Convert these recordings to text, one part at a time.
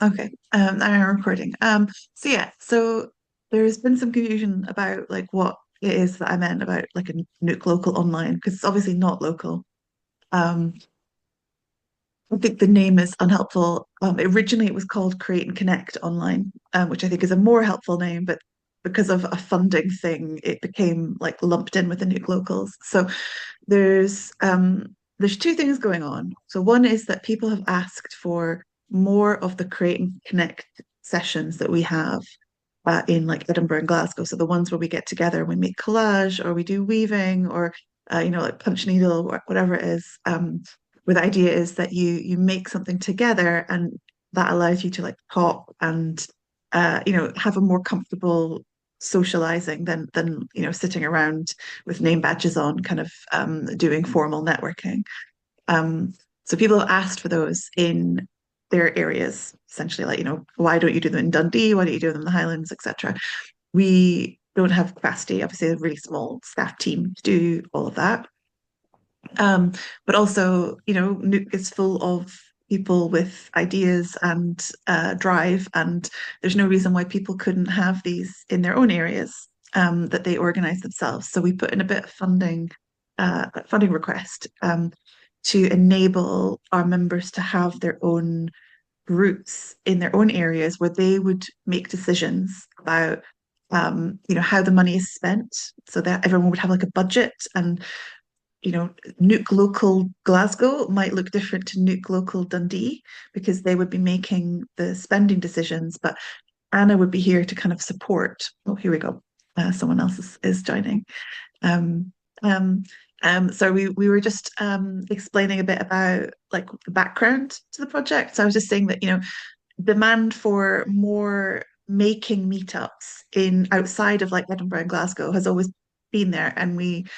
Okay. I'm recording. So yeah, so there's been some confusion about like what it is that I meant about like a Nuke local online because it's obviously not local. Um, I think the name is unhelpful. Originally it was called Create and Connect Online, which I think is a more helpful name, but because of a funding thing, it became like lumped in with the Nuke locals. So there's two things going on. So one is that people have asked for more of the Create and Connect sessions that we have in like Edinburgh and Glasgow. So the ones where we get together and we make collage or we do weaving or like punch needle or whatever it is. Where the idea is that you make something together and that allows you to like talk and have a more comfortable socializing than sitting around with name badges on, kind of doing formal networking. Um, so people have asked for those in their areas, essentially, like, why don't you do them in Dundee? Why don't you do them in the Highlands, etc. We don't have capacity, obviously, a really small staff team to do all of that. Um, but also, Nuke is full of people with ideas and drive, and there's no reason why people couldn't have these in their own areas that they organize themselves. So we put in a bit of funding request to enable our members to have their own groups in their own areas where they would make decisions about how the money is spent so that everyone would have like a budget and Nuke Local Glasgow might look different to Nuke Local Dundee because they would be making the spending decisions, but Anna would be here to kind of support. Oh, here we go. Someone else is joining. Um, um, so we were just explaining a bit about like the background to the project. So I was just saying that, demand for more making meetups in outside of like Edinburgh and Glasgow has always been there, and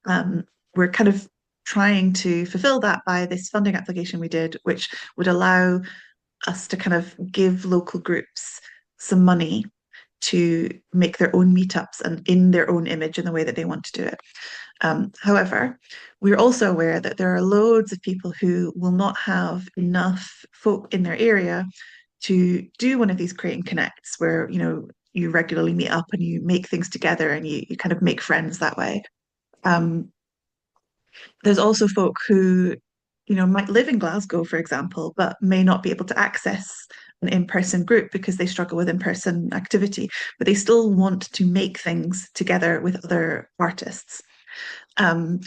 um, we're kind of trying to fulfill that by this funding application we did, which would allow us to kind of give local groups some money to make their own meetups and in their own image in the way that they want to do it. However, we're also aware that there are loads of people who will not have enough folk in their area to do one of these create and connects where, you regularly meet up and you make things together and you kind of make friends that way. Um, there's also folk who, might live in Glasgow, for example, but may not be able to access an in-person group because they struggle with in-person activity, but they still want to make things together with other artists. Um,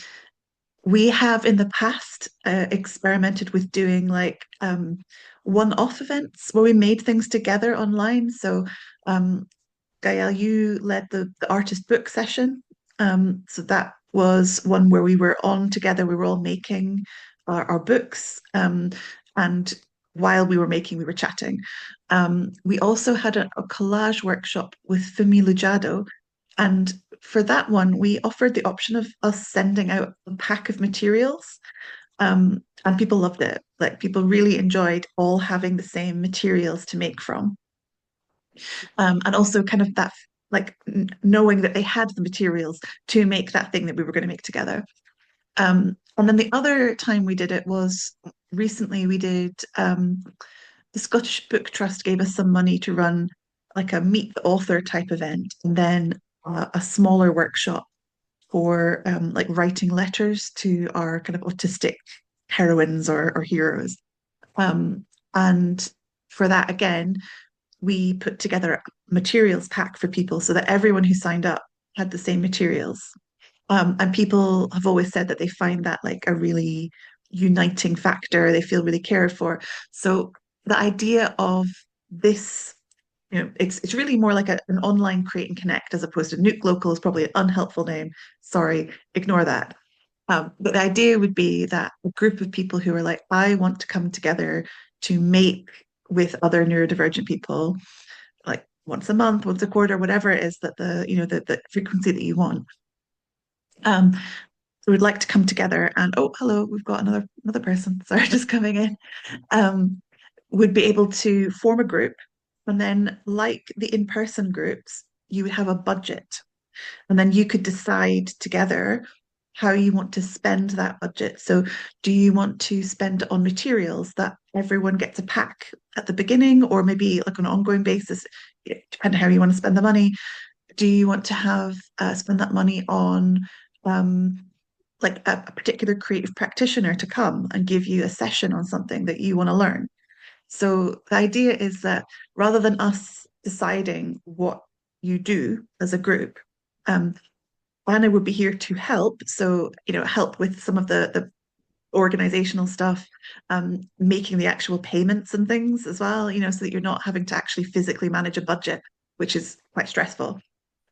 we have in the past experimented with doing like one-off events where we made things together online. So, Gael, you led the artist book session. So that was one where we were on together. We were all making our books. And while we were making, we were chatting. We also had a collage workshop with Fumi Lujado. And for that one, we offered the option of us sending out a pack of materials. And people loved it. Like people really enjoyed all having the same materials to make from. And also kind of that like knowing that they had the materials to make that thing that we were going to make together. And then the other time we did it was recently we did the Scottish Book Trust gave us some money to run like a meet the author type event and then a smaller workshop for like writing letters to our kind of autistic heroines or heroes. Um, and for that again, we put together a materials pack for people so that everyone who signed up had the same materials. And people have always said that they find that like a really uniting factor. They feel really cared for. So the idea of this, it's really more like an online create and connect as opposed to Nuke Local is probably an unhelpful name. Sorry, ignore that. But the idea would be that a group of people who are like, I want to come together to make with other neurodivergent people like once a month, once a quarter, whatever it is that the frequency that you want. Um, so we'd like to come together and oh, hello, we've got another person. Sorry, just coming in. Um, would be able to form a group, and then like the in-person groups, you would have a budget, and then you could decide together how you want to spend that budget. So, do you want to spend on materials that everyone gets a pack at the beginning, or maybe like on an ongoing basis, depending how you want to spend the money? Do you want to have spend that money on um, like a particular creative practitioner to come and give you a session on something that you want to learn? So the idea is that rather than us deciding what you do as a group, um, Anna would be here to help. So, help with some of the organizational stuff, making the actual payments and things as well, so that you're not having to actually physically manage a budget, which is quite stressful.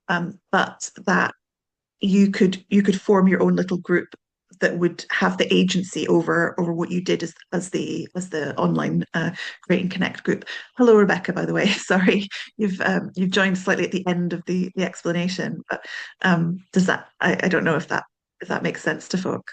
But that you could form your own little group that would have the agency over what you did as the online Create and Connect group. Hello, Rebecca, by the way. Sorry, you've joined slightly at the end of the explanation, but does that I don't know if that makes sense to folk.